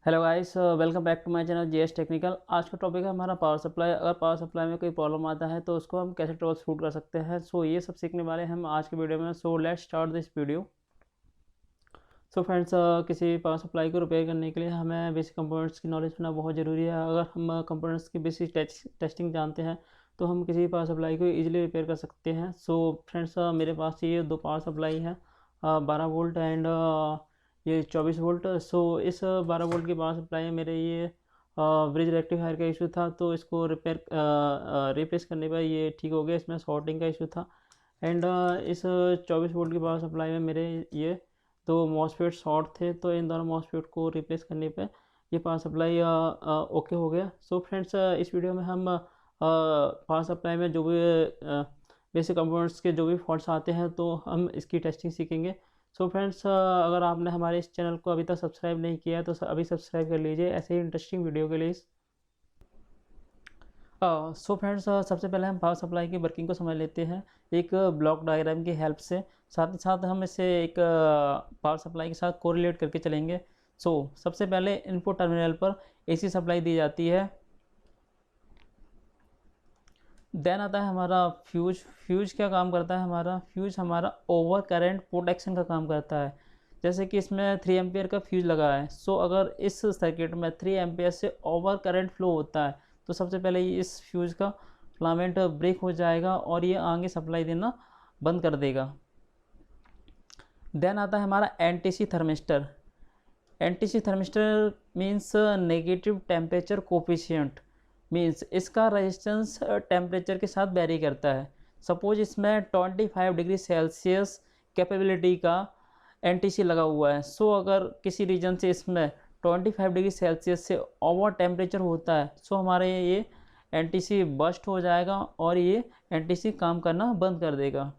Hello guys, welcome back to my channel GS technical. आज का topic है हमारा पावर सप्लाई। अगर पावर सप्लाई में कोई प्रॉब्लम आता है तो उसको हम कैसे ट्रबल शूट कर सकते हैं। सो ये सब सीखने वाले हैं हम आज के वीडियो में। So let's start this video. So friends, किसी पावर सप्लाई को रिपेयर करने के लिए हमें बेसिक कंपोनेंट्स की नॉलेज होना बहुत ज़रूरी है। अगर हम कंपोनेंट्स की बेसिक टेस्टिंग जानते हैं तो हम किसी पावर सप्लाई को इजीली रिपेयर कर सकते हैं। सो फ्रेंड्स, मेरे पास ये दो पावर सप्लाई है, 12 वोल्ट एंड ये 24 वोल्ट। सो इस 12 वोल्ट की पावर सप्लाई में मेरे ये ब्रिज रेक्टिफायर का इशू था, तो इसको रिप्लेस करने पर ये ठीक हो गया। इसमें शॉर्टिंग का इशू था। एंड इस 24 वोल्ट की पावर सप्लाई में मेरे ये तो मॉसफेट शॉर्ट थे, तो इन दोनों मॉसफेट को रिप्लेस करने पे ये पावर सप्लाई ओके हो गया। सो फ्रेंड्स, इस वीडियो में हम पावर सप्लाई में जो भी बेसिक कंपोनेंट्स के जो भी फॉल्ट्स आते हैं तो हम इसकी टेस्टिंग सीखेंगे। सो फ्रेंड्स, अगर आपने हमारे इस चैनल को अभी तक सब्सक्राइब नहीं किया है तो अभी सब्सक्राइब कर लीजिए ऐसे ही इंटरेस्टिंग वीडियो के लिए। सो फ्रेंड्स, सबसे पहले हम पावर सप्लाई की वर्किंग को समझ लेते हैं एक ब्लॉक डायग्राम की हेल्प से। साथ ही साथ हम इसे एक पावर सप्लाई के साथ कोरिलेट करके चलेंगे। सो सबसे पहले इनपुट टर्मिनल पर एसी सप्लाई दी जाती है। देन आता है हमारा फ्यूज। फ्यूज क्या काम करता है? हमारा फ्यूज हमारा ओवर करंट प्रोटेक्शन का काम करता है। जैसे कि इसमें 3 एम्पियर का फ्यूज लगा है। सो अगर इस सर्किट में 3 एम्पियर से ओवर करंट फ्लो होता है तो सबसे पहले इस फ्यूज का फिलामेंट ब्रेक हो जाएगा और ये आगे सप्लाई देना बंद कर देगा। देन आता है हमारा NTC thermistor. NTC thermistor means negative temperature coefficient. Means इसका रेजिस्टेंस टेम्परेचर के साथ वेरी करता है। सपोज इसमें 25 डिग्री सेल्सियस कैपेबिलिटी का एनटीसी लगा हुआ है। सो अगर किसी रीजन से इसमें 25 डिग्री सेल्सियस से ओवर टेम्परेचर होता है सो हमारे ये एनटीसी बस्ट हो जाएगा और ये एनटीसी काम करना बंद कर देगा।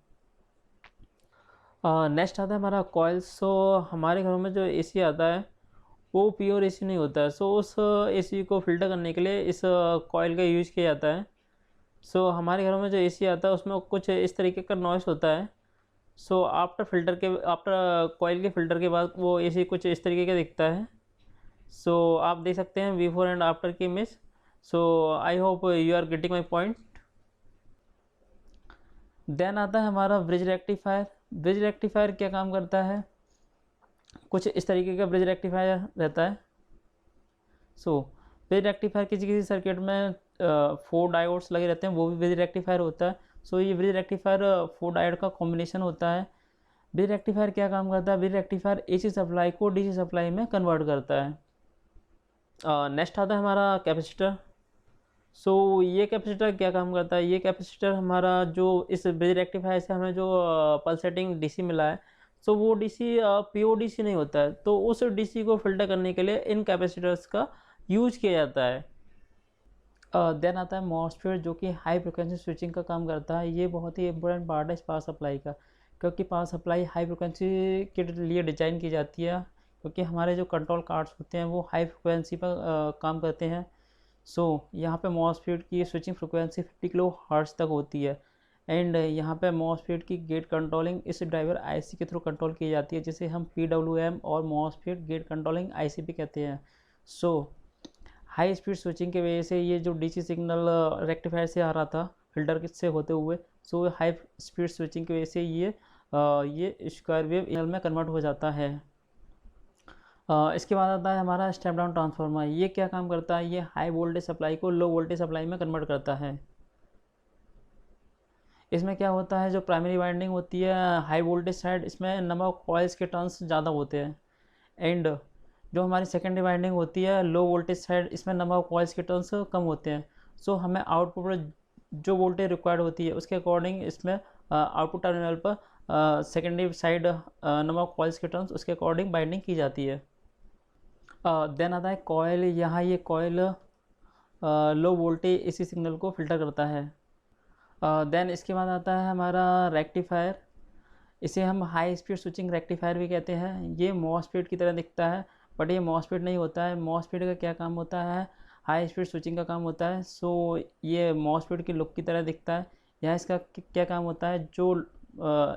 नेक्स्ट आता है हमारा कॉइल। सो हमारे घरों में जो एसी आता है वो प्योर एसी नहीं होता है। सो उस एसी को फिल्टर करने के लिए इस कॉइल का यूज किया जाता है। सो हमारे घरों में जो एसी आता है उसमें कुछ इस तरीके का नॉइस होता है। सो आफ्टर कॉइल के फिल्टर के बाद वो एसी कुछ इस तरीके का दिखता है। सो आप देख सकते हैं बिफोर एंड आफ्टर की image. So I hope you are getting my point. Then आता है हमारा ब्रिज रेक्टिफायर। ब्रिज रेक्टिफायर क्या काम करता है? कुछ इस तरीके का ब्रिज रेक्टिफायर रहता है। सो ब्रिज रेक्टिफायर किसी किसी सर्किट में 4 डायोड्स लगे रहते हैं, वो भी ब्रिज रेक्टिफायर होता है। सो ये ब्रिज रेक्टिफायर 4 डायोड का कॉम्बिनेशन होता है। ब्रिज रेक्टिफायर क्या काम करता है? ब्रिज रेक्टिफायर एसी सप्लाई को डीसी सप्लाई में कन्वर्ट करता है। नेक्स्ट आता है हमारा कैपेसिटर। सो ये कैपेसिटर क्या काम करता है? ये कैपेसिटर हमारा जो इस ब्रिज रेक्टिफायर से हमें जो पल्सेटिंग डीसी मिला है सो वो डीसी पीओ डीसी नहीं होता है, तो उस डीसी को फिल्टर करने के लिए इन कैपेसिटर्स का यूज किया जाता है। देन आता है मॉसफेट, जो कि हाई फ्रिक्वेंसी स्विचिंग का काम करता है। ये बहुत ही इंपॉर्टेंट पार्ट है इस पावर सप्लाई का, क्योंकि पावर सप्लाई हाई फ्रिक्वेंसी के लिए डिज़ाइन की जाती है, क्योंकि हमारे जो कंट्रोल कार्ड्स होते हैं वो हाई फ्रिक्वेंसी पर काम करते हैं। सो यहाँ पे मॉसफेट की स्विचिंग फ्रिक्वेंसी 50 किलो हर्ट्ज तक होती है। एंड यहाँ पे मॉसफेट की गेट कंट्रोलिंग इस ड्राइवर आईसी के थ्रू कंट्रोल की जाती है, जिसे हम PWM और मॉसफेट गेट कंट्रोलिंग आईसी भी कहते हैं। सो हाई स्पीड स्विचिंग की वजह से ये जो डीसी सिग्नल रेक्टिफायर से आ रहा था फिल्टर से होते हुए, सो हाई स्पीड स्विचिंग की वजह से ये स्क्वायर वेव सिग्नल में कन्वर्ट हो जाता है। इसके बाद आता है हमारा स्टेप डाउन ट्रांसफार्मर। ये क्या काम करता है? ये हाई वोल्टेज सप्लाई को लो वोल्टेज सप्लाई में कन्वर्ट करता है। इसमें क्या होता है, जो प्राइमरी वाइंडिंग होती है हाई वोल्टेज साइड, इसमें नंबर ऑफ कॉइल्स के टर्न्स ज़्यादा होते हैं। एंड जो हमारी सेकेंडरी वाइंडिंग होती है लो वोल्टेज साइड, इसमें नंबर ऑफ कॉइल्स के टर्न्स कम होते हैं। सो हमें आउटपुट पर जो वोल्टेज रिक्वायर्ड होती है उसके अकॉर्डिंग इसमें आउटपुट टर्मिनल पर secondary side number of coils के टर्न्स उसके अकॉर्डिंग बाइंडिंग की जाती है। देन आता है कॉयल। यहाँ ये coil low voltage AC signal को फिल्टर करता है। देन इसके बाद आता है हमारा रेक्टिफायर। इसे हम हाई स्पीड स्विचिंग रेक्टिफायर भी कहते हैं। ये मॉसफेट की तरह दिखता है, बट ये मॉसफेट नहीं होता है। मॉसफेट का क्या काम होता है? हाई स्पीड स्विचिंग का काम होता है। सो ये मॉसफेट की लुक की तरह दिखता है। यहाँ इसका क्या काम होता है? जो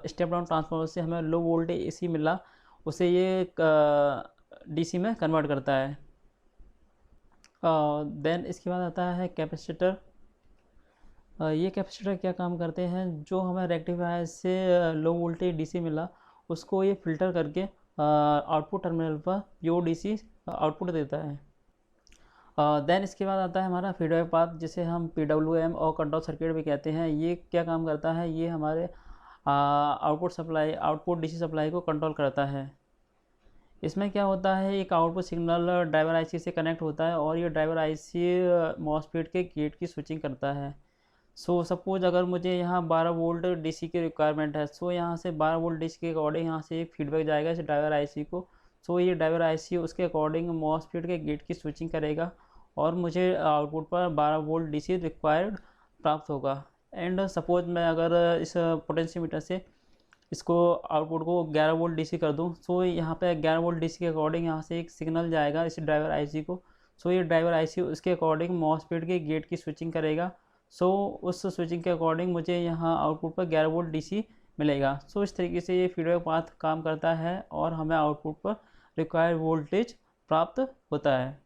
स्टेप डाउन ट्रांसफार्मर से हमें लो वोल्टेज एसी मिला उसे ये डीसी में कन्वर्ट करता है। देन इसके बाद आता है कैपेसिटर। ये कैपेसिटर क्या काम करते हैं, जो हमें रेक्टिफायर से लो वोल्टेज डीसी मिला उसको ये फ़िल्टर करके आउटपुट टर्मिनल पर प्योर डीसी आउटपुट देता है। देन इसके बाद आता है हमारा फीडबैक पाथ, जिसे हम PWM और कंट्रोल सर्किट भी कहते हैं। ये क्या काम करता है, ये हमारे आउटपुट डीसी सप्लाई को कंट्रोल करता है। इसमें क्या होता है, एक आउटपुट सिग्नल ड्राइवर आईसी से कनेक्ट होता है और ये ड्राइवर आईसी मॉसफेट के गेट की स्विचिंग करता है। सो सपोज अगर मुझे यहाँ 12 वोल्ट डीसी की रिक्वायरमेंट है, सो यहाँ से 12 वोल्ट डीसी के अकॉर्डिंग यहाँ से एक फीडबैक जाएगा इस ड्राइवर आईसी को। सो ये ड्राइवर आईसी उसके अकॉर्डिंग मॉसफेट के गेट की स्विचिंग करेगा और मुझे आउटपुट पर 12 वोल्ट डीसी रिक्वायर्ड प्राप्त होगा। एंड सपोज मैं अगर इस पोटेंशियोमीटर से इसको आउटपुट को 11 वोल्ट डीसी कर दूं, सो यहाँ पे 11 वोल्ट डीसी के अकॉर्डिंग यहाँ से एक सिग्नल जाएगा इस ड्राइवर आईसी को। सो ये ड्राइवर आईसी उसके अकॉर्डिंग मॉसफेट के गेट की स्विचिंग करेगा। सो उस स्विचिंग के अकॉर्डिंग मुझे यहाँ आउटपुट पर 11 वोल्ट डीसी मिलेगा। सो इस तरीके से ये फीडबैक पाथ काम करता है और हमें आउटपुट पर रिक्वायर्ड वोल्टेज प्राप्त होता है।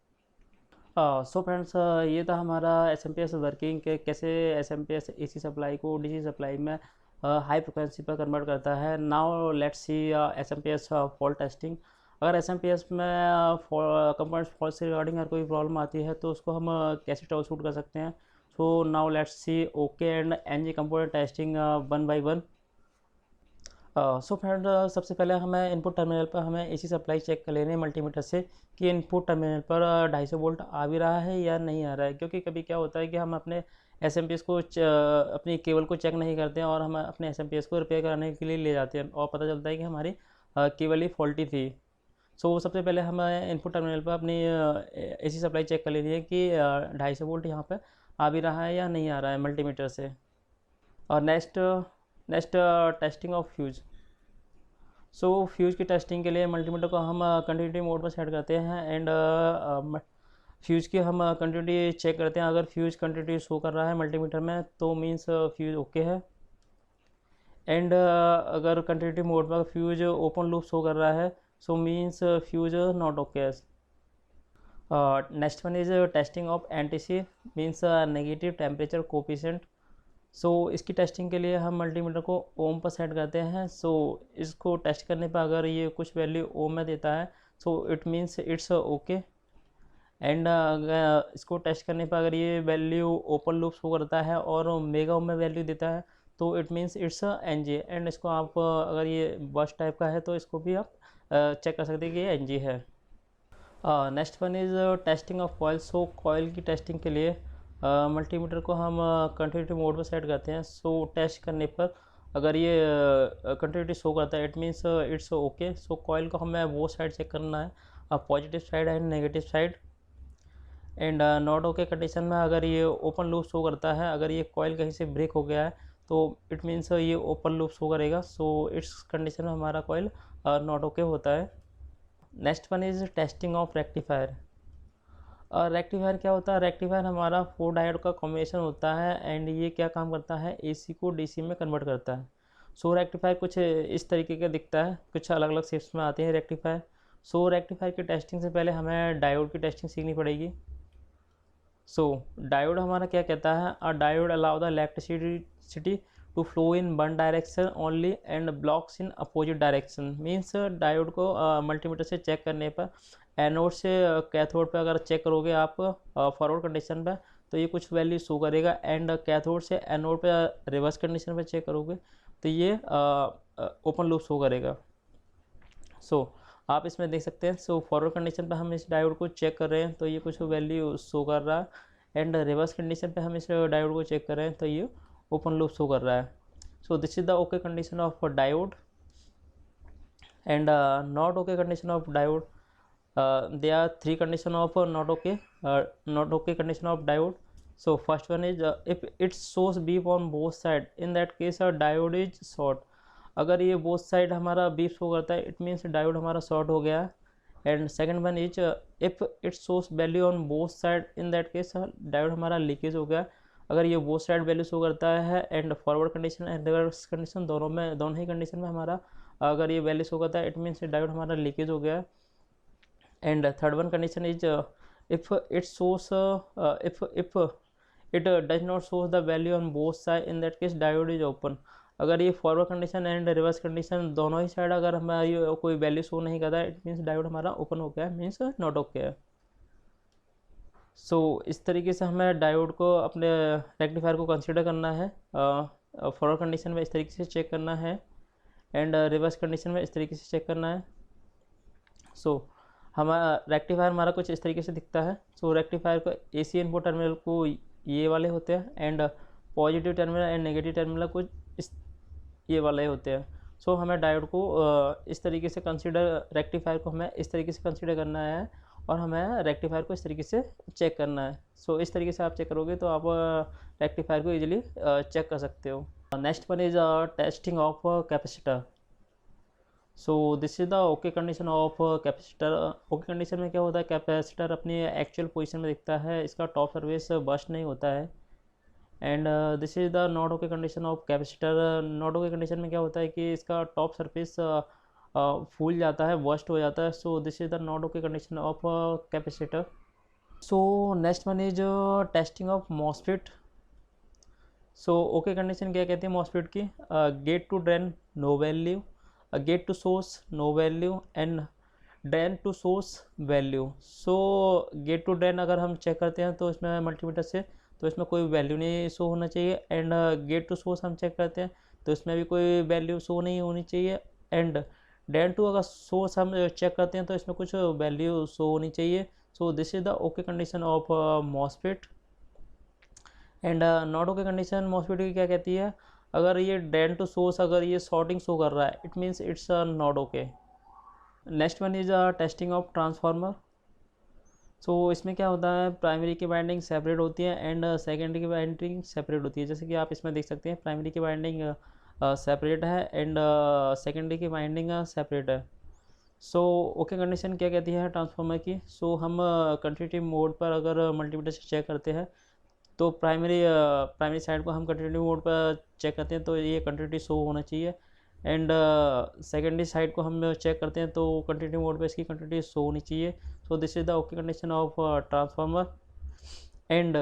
सो फ्रेंड्स, ये था हमारा एसएमपीएस वर्किंग के कैसे एसएमपीएस एसी सप्लाई को डीसी सप्लाई में हाई फ्रिक्वेंसी पर कन्वर्ट करता है। Now let's C SMPS fault testing. अगर एसएमपीएस में कंपोनेंट्स फॉल्ट से रिगार्डिंग अगर कोई प्रॉब्लम आती है तो उसको हम कैसे ट्रबल शूट कर सकते हैं। So now let's see okay and NG component testing one by one. So friend, सबसे पहले हमें इनपुट टर्मिनल पर हमें एसी सप्लाई चेक कर लेने मल्टीमीटर से कि इनपुट टर्मिनल पर 250 वोल्ट आ भी रहा है या नहीं आ रहा है। क्योंकि कभी क्या होता है कि हम अपने एसएमपीएस को अपनी केबल को चेक नहीं करते हैं और हम अपने एसएमपीएस को रिपेयर कराने के लिए ले जाते हैं और पता चलता है कि हमारी केबल ही फॉल्टी थी। सो सबसे पहले हमें इनपुट टर्मिनल पर अपनी एसी सप्लाई चेक कर लेनी है कि 250 वोल्ट यहाँ पर आ भी रहा है या नहीं आ रहा है मल्टीमीटर से। और next testing of fuse. So fuse की टेस्टिंग के लिए मल्टीमीटर को हम कंटिन्यूटी मोड पर सेट करते हैं एंड फ्यूज की हम कंटिन्यूटी चेक करते हैं। अगर फ्यूज कंटिन्यूटी शो कर रहा है मल्टीमीटर में तो मीन्स फ्यूज ओके है। एंड अगर कंटिन्यूटी मोड पर फ्यूज ओपन लूप शो कर रहा है so means fuse not okay. Next one is testing of NTC means negative temperature coefficient. So इसकी टेस्टिंग के लिए हम मल्टीमीटर को ओम पर सेट करते हैं। सो इसको टेस्ट करने पर अगर ये कुछ वैल्यू ओम में देता है so it means it's okay. And अगर इसको टेस्ट करने पर अगर ये वैल्यू ओपन लूप शो करता है और मेगा ओम में वैल्यू देता है तो it means it's NG. And इसको आप अगर ये बस टाइप का है तो इसको भी आप चेक कर सकते हैं कि ये एनजी है। Next one is testing of coil. So coil की टेस्टिंग के लिए मल्टीमीटर को हम कंटिन्यूटी मोड पर सेट करते हैं। सो टेस्ट करने पर अगर ये कंटिन्यूटी शो करता है it means it's okay. So coil को हमें वो साइड चेक करना है, positive side and negative side. And not okay condition में अगर ये ओपन लूप शो करता है, अगर ये कॉयल कहीं से ब्रेक हो गया है तो इट मीन्स ये ओपन लूप शो करेगा। सो इट्स कंडीशन में हमारा कॉयल नॉट ओके होता है। Next one is testing of rectifier. Rectifier क्या होता है, रेक्टिफायर हमारा 4 डायोड का कॉम्बिनेशन होता है एंड ये क्या काम करता है, एसी को डीसी में कन्वर्ट करता है। सो रेक्टिफायर कुछ इस तरीके का दिखता है, कुछ अलग अलग शेप्स में आते हैं रेक्टिफायर। सो रेक्टिफायर की टेस्टिंग से पहले हमें डायोड की टेस्टिंग सीखनी पड़ेगी। सो डायोड हमारा क्या कहता है, a diode allow the electricity to flow in one direction only and blocks in opposite direction. Means diode को मल्टीमीटर से चेक करने पर एनोड से कैथोड पे अगर चेक करोगे आप फॉरवर्ड कंडीशन पे तो ये कुछ वैल्यू शो करेगा एंड कैथोड से एनोड पे रिवर्स कंडीशन पे चेक करोगे तो ये ओपन लूप शो करेगा। सो आप इसमें देख सकते हैं। सो फॉरवर्ड कंडीशन पे हम इस डायोड को चेक कर रहे हैं तो ये कुछ वैल्यू शो कर रहा है एंड रिवर्स कंडीशन पे हम इस डायोड को चेक कर रहे हैं तो ये ओपन लूप शो कर रहा है। So this is the okay condition of diode and not okay condition of diode. There are 3 condition of not okay condition of diode. So first one is if it shows beep on both side, in that case a diode is short. अगर ये both side हमारा beep show करता है it means diode हमारा short हो गया है। And second one is if it shows value on both side, in that case diode हमारा लीकेज हो गया। अगर ये both side वैल्यू शो करता है and forward condition and reverse condition दोनों ही कंडीशन में हमारा अगर ये वैल्यू शो करता है इट मीन्स डायोड हमारा लीकेज हो गया है। And third one condition is if it shows if it does not show the value on both side, in that case diode is open। अगर ये forward condition and reverse condition दोनों ही side अगर हमारी कोई value show नहीं करता है, it means diode हमारा ओपन हो गया है, मीन्स नॉट ओके है। सो इस तरीके से हमें डायोड को अपने रेक्टिफायर को कंसीडर करना है। फॉरवर्ड कंडीशन में इस तरीके से चेक करना है एंड रिवर्स कंडीशन में इस तरीके से चेक करना है। सो हमारा रेक्टिफायर हमारा कुछ इस तरीके से दिखता है। सो रेक्टिफायर को एसी इनपुट टर्मिनल को ये वाले होते हैं and positive terminal and negative terminal कुछ इस ये वाले होते हैं। सो हमें डायोड को इस तरीके से कंसीडर, रेक्टिफायर को हमें इस तरीके से कंसीडर करना है और हमें रेक्टिफायर को इस तरीके से चेक करना है। सो इस तरीके से आप चेक करोगे तो आप रेक्टिफायर को इजीली चेक कर सकते हो। Next one is testing of capacitor. So this is the okay condition of capacitor. Okay condition में क्या होता है, कैपेसिटर अपनी एक्चुअल पोजीशन में दिखता है, इसका टॉप सर्विस बस्ट नहीं होता है। And this is the not okay condition of capacitor. Not okay condition में क्या होता है कि इसका टॉप सरफेस फूल जाता है, बस्ट हो जाता है। So this is the not okay condition of capacitor. So next one is testing of MOSFET. So okay condition क्या कहती है मॉसफेट की, gate to drain no value, gate to source no value and drain to source value. So gate to drain अगर हम check करते हैं तो इसमें मल्टीमीटर से, तो इसमें कोई वैल्यू नहीं शो होना चाहिए। एंड गेट टू सोर्स हम चेक करते हैं तो इसमें भी कोई वैल्यू शो नहीं होनी चाहिए। एंड ड्रेन टू अगर सोर्स हम चेक करते हैं तो इसमें कुछ वैल्यू शो होनी चाहिए। सो this is the okay condition of MOSFET. And not okay condition MOSFET की क्या कहती है, अगर ये ड्रेन टू सोर्स अगर ये शॉर्टिंग शो कर रहा है, it means it's not okay. Next one is testing of transformer. So इसमें क्या होता है, प्राइमरी की वाइंडिंग सेपरेट होती है एंड सेकेंडरी की वाइंडिंग सेपरेट होती है। जैसे कि आप इसमें देख सकते हैं प्राइमरी की वाइंडिंग सेपरेट है एंड सेकेंडरी की वाइंडिंग सेपरेट है। सो ओके कंडीशन क्या कहती है ट्रांसफार्मर की, सो हम कंटिन्यूटी मोड पर अगर मल्टीमीटर से चेक करते हैं तो प्राइमरी साइड को हम कंटिन्यूटी मोड पर चेक करते हैं तो ये कंटिन्यूटी शो होना चाहिए। एंड सेकेंडरी साइड को हम चेक करते हैं तो कंटिन्यूटी मोड पे इसकी कंटिन्यूटी शो होनी चाहिए। सो this is the okay condition of transformer. And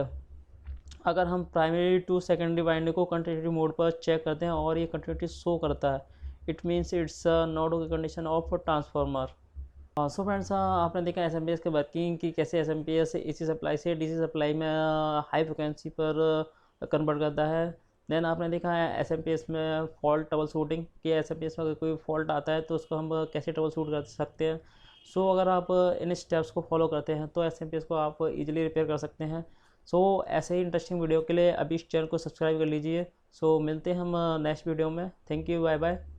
अगर हम प्राइमरी टू सेकेंडरी वाइंडिंग को कंटिन्यूटी मोड पर चेक करते हैं और ये कंटिन्यूटी शो करता है, it means it's not okay condition of transformer. So friends, आपने देखा एसएमपीएस के वर्किंग की, कैसे एसएमपीएस एसी सप्लाई से डीसी सप्लाई में हाई फ्रिक्वेंसी पर कन्वर्ट करता है। देन आपने देखा है एसएमपीएस में फॉल्ट ट्रबल शूटिंग कि एसएमपीएस में अगर कोई फॉल्ट आता है तो उसको हम कैसे ट्रबल शूट कर सकते हैं। सो अगर आप इन स्टेप्स को फॉलो करते हैं तो एसएमपीएस को आप इजीली रिपेयर कर सकते हैं। सो ऐसे ही इंटरेस्टिंग वीडियो के लिए अभी इस चैनल को सब्सक्राइब कर लीजिए। सो मिलते हैं हम नेक्स्ट वीडियो में। Thank you, bye bye.